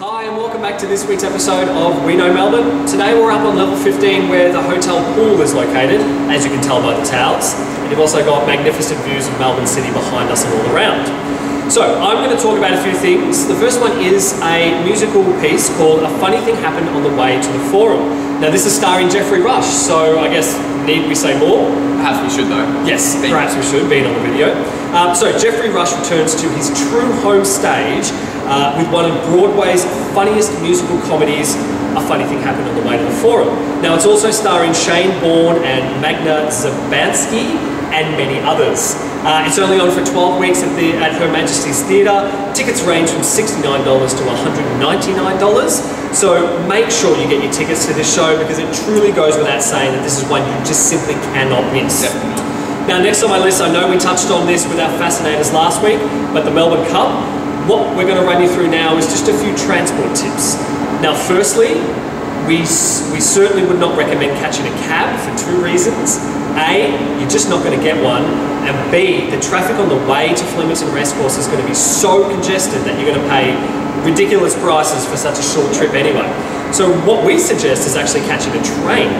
Hi and welcome back to this week's episode of We Know Melbourne. Today we're up on level 15 where the hotel pool is located, as you can tell by the towers. And you've also got magnificent views of Melbourne City behind us and all around. So I'm going to talk about a few things. The first one is a musical piece called A Funny Thing Happened on the Way to the Forum. Now this is starring Jeffrey Rush, so I guess need we say more? Perhaps we should though. Yes, perhaps we should, being on the video. So Jeffrey Rush returns to his true home stage with one of Broadway's funniest musical comedies, A Funny Thing Happened on the Way to the Forum. Now it's also starring Shane Bourne and Magna Zabansky and many others. It's only on for 12 weeks at Her Majesty's Theatre. Tickets range from $69 to $199. So make sure you get your tickets to this show because it truly goes without saying that this is one you just simply cannot miss. Definitely. Now next on my list, I know we touched on this with our fascinators last week, but the Melbourne Cup. What we're going to run you through now is just a few transport tips. Now firstly, we certainly would not recommend catching a cab for two reasons. A, you're just not going to get one, and B, the traffic on the way to Flemington Racecourse is going to be so congested that you're going to pay ridiculous prices for such a short trip anyway. So what we suggest is actually catching a train.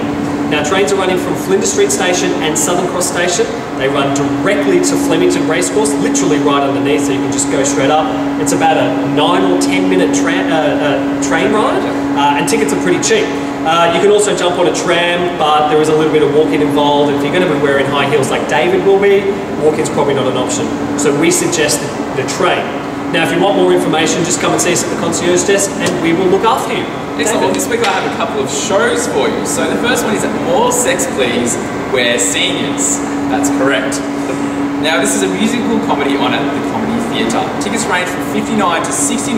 Now trains are running from Flinders Street Station and Southern Cross Station. They run directly to Flemington Racecourse, literally right underneath, so you can just go straight up. It's about a 9 or 10 minute train ride, and tickets are pretty cheap. You can also jump on a tram, but there is a little bit of walking involved. If you're going to be wearing high heels like David will be, walking's probably not an option. So we suggest the train. Now if you want more information, just come and see us at the concierge desk and we will look after you. Excellent. Well, this week I have a couple of shows for you. So the first one is More Sex Please, We're Seniors. That's correct. Now this is a musical comedy on at the Comedy Theatre. Tickets range from $59 to $69,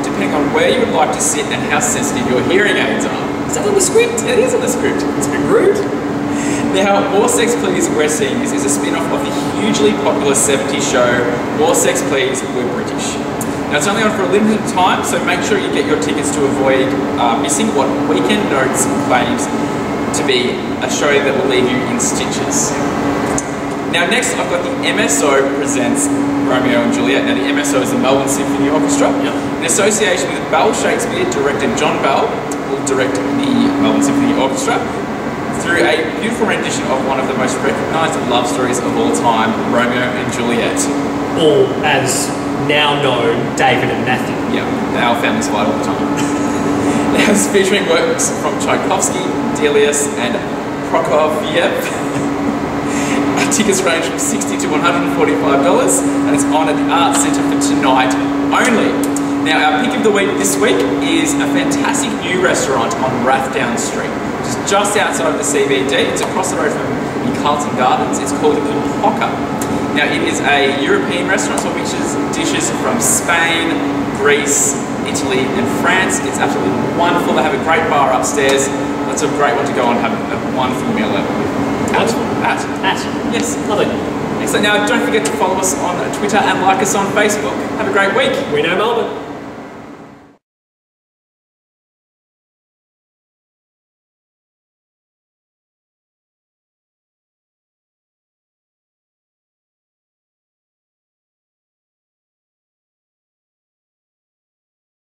depending on where you would like to sit and how sensitive your hearing aids are. Is that on the script? It is on the script. It's a bit rude. Now, More Sex Please, We're Seniors is a spin-off of the hugely popular 70s show, More Sex Please, We're British. Now, it's only on for a limited time, so make sure you get your tickets to avoid missing what Weekend Notes claims to be a show that will leave you in stitches. Now, next I've got the MSO presents Romeo and Juliet. Now, the MSO is the Melbourne Symphony Orchestra. Yep. In association with Bell Shakespeare, director John Bell will direct the Melbourne Symphony Orchestra through a beautiful rendition of one of the most recognised love stories of all time, Romeo and Juliet. Or as now known, David and Matthew. Yeah, our families fight all the time. Now it's featuring works from Tchaikovsky, Delius and Prokofiev. Tickets range from $60 to $145 and it's on at the Arts Centre for tonight only. Now our pick of the week this week is a fantastic new restaurant on Rathdown Street, which is just outside of the CBD. It's across the road from the Carlton Gardens. It's called Impoca. Now it is a European restaurant so it features dishes from Spain, Greece, Italy and France. It's absolutely wonderful. They have a great bar upstairs. That's a great one to go and have a wonderful meal at. Yes, lovely. Excellent. Now don't forget to follow us on Twitter and like us on Facebook. Have a great week. We Know Melbourne.